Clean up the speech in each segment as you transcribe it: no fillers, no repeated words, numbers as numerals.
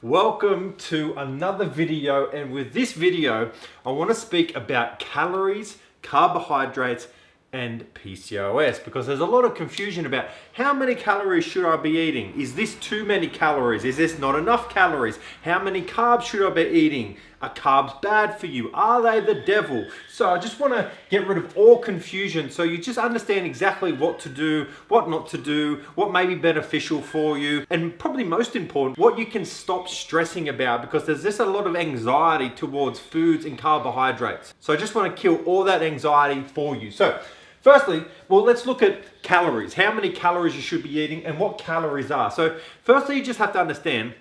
Welcome to another video, and with this video I want to speak about calories, carbohydrates and PCOS, because there's a lot of confusion about how many calories should I be eating. Is this too many calories? Is this not enough calories? How many carbs should I be eating? Are carbs bad for you? Are they the devil? So I just want to get rid of all confusion so you just understand exactly what to do, what not to do, what may be beneficial for you, and probably most important, what you can stop stressing about, because there's just a lot of anxiety towards foods and carbohydrates. So I just want to kill all that anxiety for you. So firstly, well, let's look at calories, how many calories you should be eating and what calories are. So firstly, you just have to understand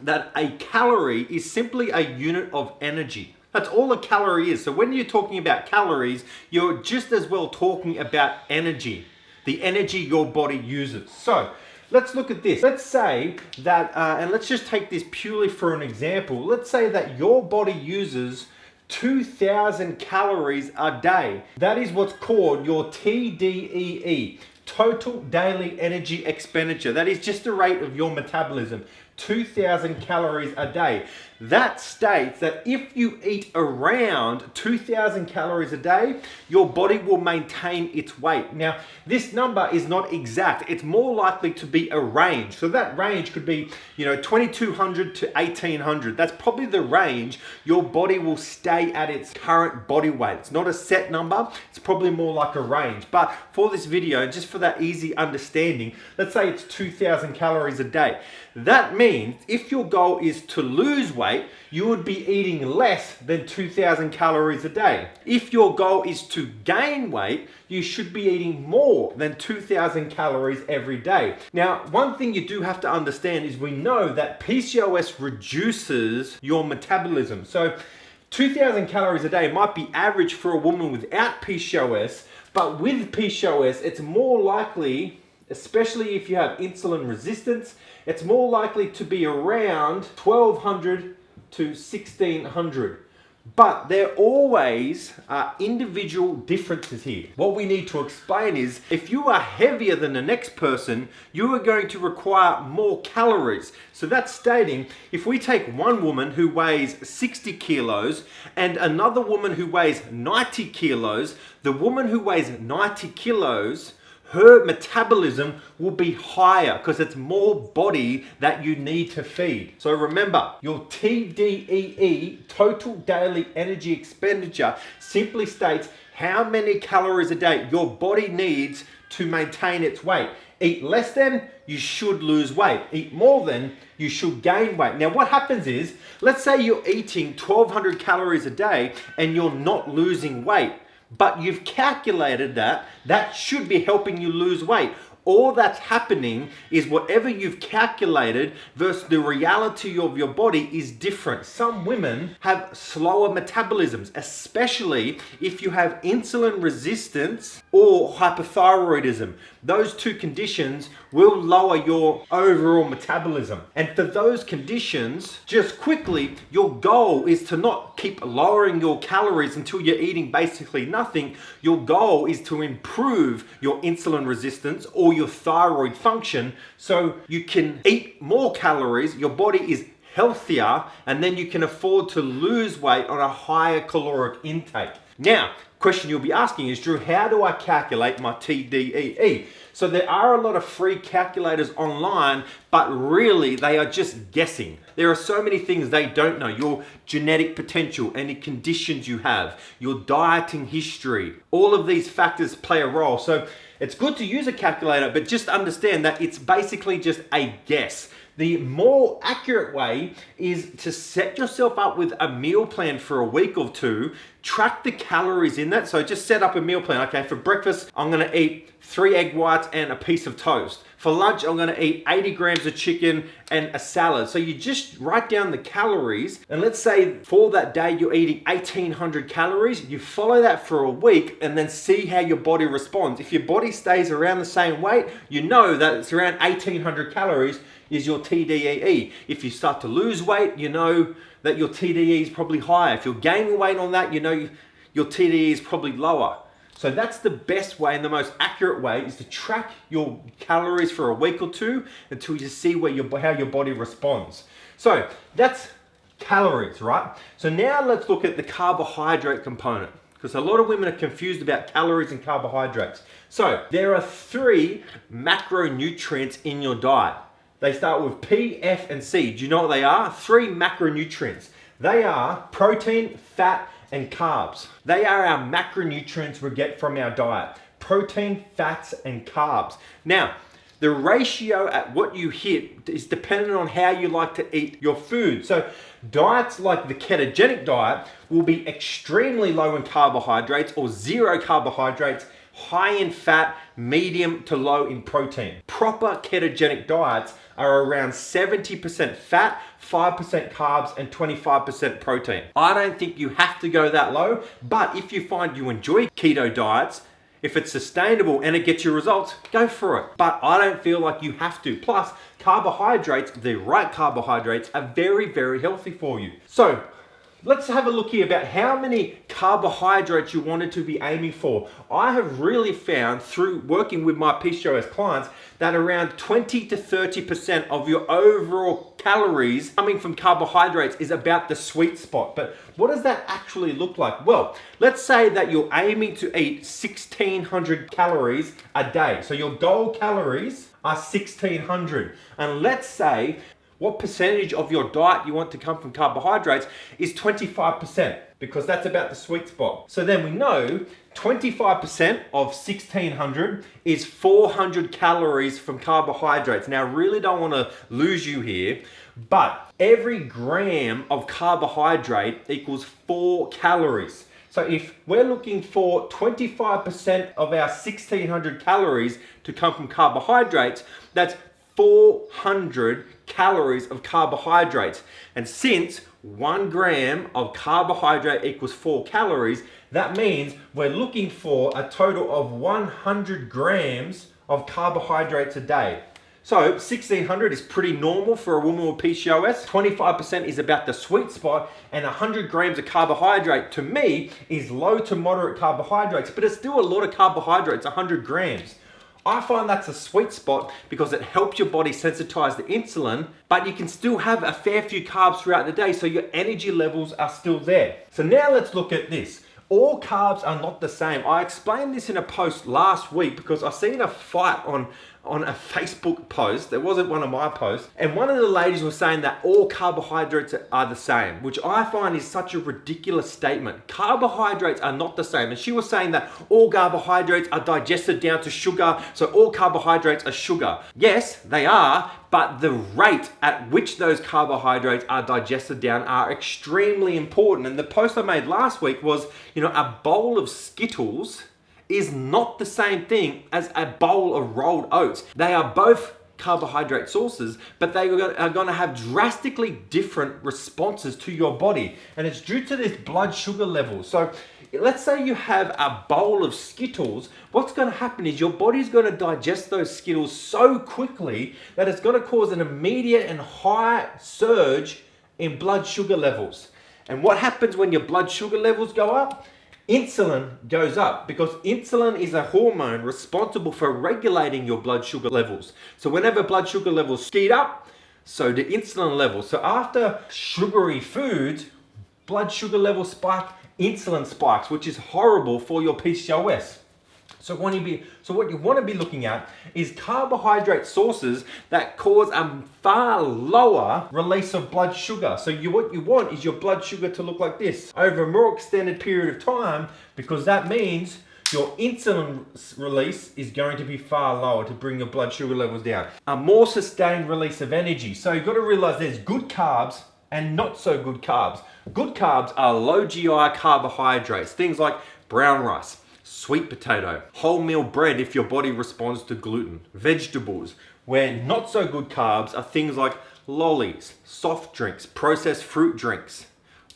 that a calorie is simply a unit of energy. That's all a calorie is. So when you're talking about calories, you're just as well talking about energy, the energy your body uses. So let's look at this. Let's say that, and let's just take this purely for an example. Let's say that your body uses 2,000 calories a day. That is what's called your TDEE, total daily energy expenditure. That is just the rate of your metabolism, 2,000 calories a day. That states that if you eat around 2,000 calories a day, your body will maintain its weight. Now, this number is not exact. It's more likely to be a range. So that range could be, 2,200 to 1,800. That's probably the range your body will stay at its current body weight. It's not a set number. It's probably more like a range. But for this video, just for that easy understanding, let's say it's 2,000 calories a day. That means if your goal is to lose weight, you would be eating less than 2,000 calories a day. If your goal is to gain weight, you should be eating more than 2,000 calories every day. Now, one thing you do have to understand is we know that PCOS reduces your metabolism. So 2,000 calories a day might be average for a woman without PCOS, but with PCOS, it's more likely, especially if you have insulin resistance, it's more likely to be around 1,200 to 1,600. But there always are individual differences here. What we need to explain is if you are heavier than the next person, you are going to require more calories. So that's stating if we take one woman who weighs 60 kilos and another woman who weighs 90 kilos, the woman who weighs 90 kilos, her metabolism will be higher because it's more body that you need to feed. So remember, your TDEE, total daily energy expenditure, simply states how many calories a day your body needs to maintain its weight. Eat less than, you should lose weight. Eat more than, you should gain weight. Now what happens is, let's say you're eating 1,200 calories a day and you're not losing weight, but you've calculated that should be helping you lose weight. All that's happening is whatever you've calculated versus the reality of your body is different. Some women have slower metabolisms, especially if you have insulin resistance or hypothyroidism. Those two conditions will lower your overall metabolism. And for those conditions, just quickly, your goal is to not keep lowering your calories until you're eating basically nothing. Your goal is to improve your insulin resistance or your thyroid function so you can eat more calories, your body is healthier, and then you can afford to lose weight on a higher caloric intake. Now, question you'll be asking is, Drew, how do I calculate my TDEE? So there are a lot of free calculators online, but really they are just guessing. There are so many things they don't know. Your genetic potential, any conditions you have, your dieting history, all of these factors play a role. So it's good to use a calculator, but just understand that it's basically just a guess. The more accurate way is to set yourself up with a meal plan for a week or two, track the calories in that. So just set up a meal plan. Okay, for breakfast, I'm gonna eat 3 egg whites and a piece of toast. For lunch, I'm gonna eat 80 grams of chicken and a salad. So you just write down the calories, and let's say for that day you're eating 1,800 calories, you follow that for a week and then see how your body responds. If your body stays around the same weight, you know that it's around 1,800 calories is your TDEE. If you start to lose weight, you know that your TDEE is probably higher. If you're gaining weight on that, you know your TDEE is probably lower. So that's the best way and the most accurate way, is to track your calories for a week or two until you see how your body responds. So that's calories, right? So now let's look at the carbohydrate component, because a lot of women are confused about calories and carbohydrates. So there are 3 macronutrients in your diet. They start with P, F, and C. Do you know what they are? 3 macronutrients. They are protein, fat, and carbs. They are our macronutrients we get from our diet. Protein, fats, and carbs. Now, the ratio at what you hit is dependent on how you like to eat your food. So diets like the ketogenic diet will be extremely low in carbohydrates or 0 carbohydrates, high in fat, medium to low in protein. Proper ketogenic diets are around 70% fat, 5% carbs, and 25% protein. I don't think you have to go that low, but if you find you enjoy keto diets, if it's sustainable and it gets you results, go for it. But I don't feel like you have to. Plus, carbohydrates, the right carbohydrates, are very, very healthy for you. So let's have a look here about how many carbohydrates you wanted to be aiming for. I have really found through working with my PCOS clients that around 20 to 30% of your overall calories coming from carbohydrates is about the sweet spot. But what does that actually look like? Well, let's say that you're aiming to eat 1,600 calories a day. So your goal calories are 1,600. And let's say what percentage of your diet you want to come from carbohydrates is 25%, because that's about the sweet spot. So then we know 25% of 1,600 is 400 calories from carbohydrates. Now, I really don't want to lose you here, but every gram of carbohydrate equals 4 calories. So if we're looking for 25% of our 1,600 calories to come from carbohydrates, that's 400 calories of carbohydrates. And since 1 gram of carbohydrate equals 4 calories, that means we're looking for a total of 100 grams of carbohydrates a day. So 1,600 is pretty normal for a woman with PCOS. 25% is about the sweet spot, and 100 grams of carbohydrate to me is low to moderate carbohydrates, but it's still a lot of carbohydrates, 100 grams. I find that's a sweet spot because it helps your body sensitize the insulin, but you can still have a fair few carbs throughout the day, so your energy levels are still there. So now let's look at this. All carbs are not the same. I explained this in a post last week because I seen a fight on a Facebook post. It wasn't one of my posts. And one of the ladies was saying that all carbohydrates are the same, which I find is such a ridiculous statement. Carbohydrates are not the same. And she was saying that all carbohydrates are digested down to sugar, so all carbohydrates are sugar. Yes, they are, but the rate at which those carbohydrates are digested down are extremely important. And the post I made last week was, a bowl of Skittles is not the same thing as a bowl of rolled oats. They are both carbohydrate sources, but they are going to have drastically different responses to your body. And it's due to this blood sugar level. So let's say you have a bowl of Skittles. What's going to happen is your body's going to digest those Skittles so quickly that it's going to cause an immediate and high surge in blood sugar levels. And what happens when your blood sugar levels go up? Insulin goes up, because insulin is a hormone responsible for regulating your blood sugar levels. So whenever blood sugar levels speed up, so do insulin levels. So after sugary foods, blood sugar levels spike, insulin spikes, which is horrible for your PCOS. So what you want to be looking at is carbohydrate sources that cause a far lower release of blood sugar. So what you want is your blood sugar to look like this over a more extended period of time, because that means your insulin release is going to be far lower to bring your blood sugar levels down. A more sustained release of energy. So you've got to realize there's good carbs and not so good carbs. Good carbs are low GI carbohydrates, things like brown rice, sweet potato, wholemeal bread if your body responds to gluten, vegetables. Where not so good carbs are things like lollies, soft drinks, processed fruit drinks,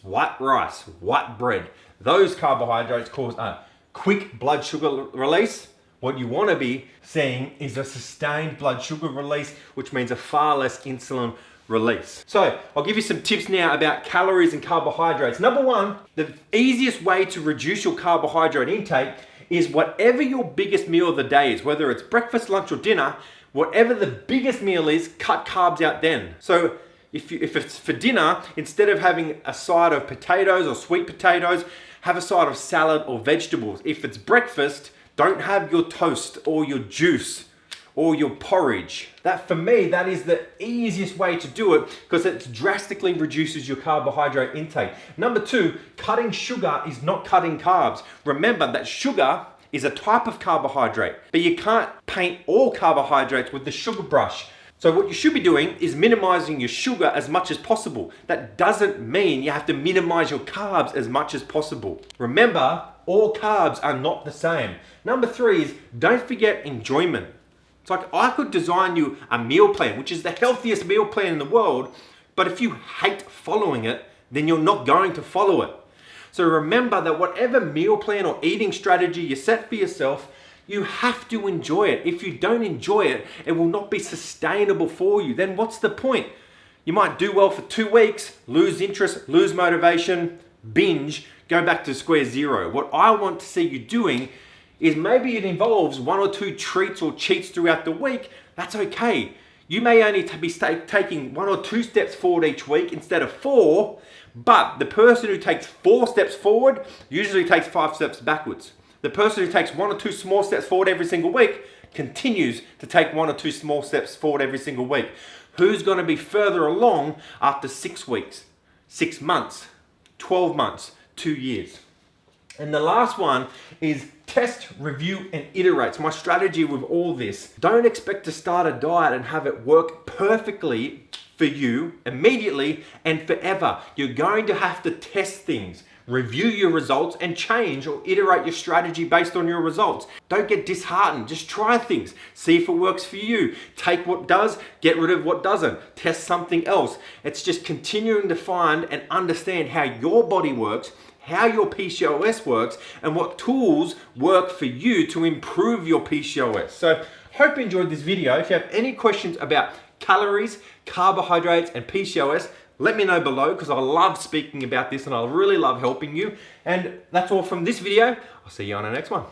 white rice, white bread. Those carbohydrates cause a quick blood sugar release. What you want to be seeing is a sustained blood sugar release, which means a far less insulin release. So I'll give you some tips now about calories and carbohydrates. Number one, the easiest way to reduce your carbohydrate intake is whatever your biggest meal of the day is, whether it's breakfast, lunch, or dinner, whatever the biggest meal is, cut carbs out then. So If it's for dinner, instead of having a side of potatoes or sweet potatoes, have a side of salad or vegetables. If it's breakfast, don't have your toast or your juice or your porridge. That, for me, that is the easiest way to do it because it drastically reduces your carbohydrate intake. Number two, cutting sugar is not cutting carbs. Remember that sugar is a type of carbohydrate, but you can't paint all carbohydrates with the sugar brush. So what you should be doing is minimizing your sugar as much as possible. That doesn't mean you have to minimize your carbs as much as possible. Remember, all carbs are not the same. Number three is don't forget enjoyment. It's like I could design you a meal plan, which is the healthiest meal plan in the world, but if you hate following it, then you're not going to follow it. So remember that whatever meal plan or eating strategy you set for yourself, you have to enjoy it. If you don't enjoy it, it will not be sustainable for you. Then what's the point? You might do well for 2 weeks, lose interest, lose motivation, binge, go back to square zero. What I want to see you doing is maybe it involves 1 or 2 treats or cheats throughout the week. That's okay. You may only be taking 1 or 2 steps forward each week instead of 4, but the person who takes 4 steps forward usually takes 5 steps backwards. The person who takes 1 or 2 small steps forward every single week continues to take 1 or 2 small steps forward every single week. Who's going to be further along after 6 weeks, 6 months, 12 months, 2 years? And the last one is test, review, and iterate. It's my strategy with all this. Don't expect to start a diet and have it work perfectly for you immediately and forever. You're going to have to test things, review your results, and change or iterate your strategy based on your results. Don't get disheartened. Just try things. See if it works for you. Take what does, get rid of what doesn't. Test something else. It's just continuing to find and understand how your body works, how your PCOS works, and what tools work for you to improve your PCOS. So, hope you enjoyed this video. If you have any questions about calories, carbohydrates, and PCOS, let me know below because I love speaking about this and I really love helping you. And that's all from this video. I'll see you on the next one.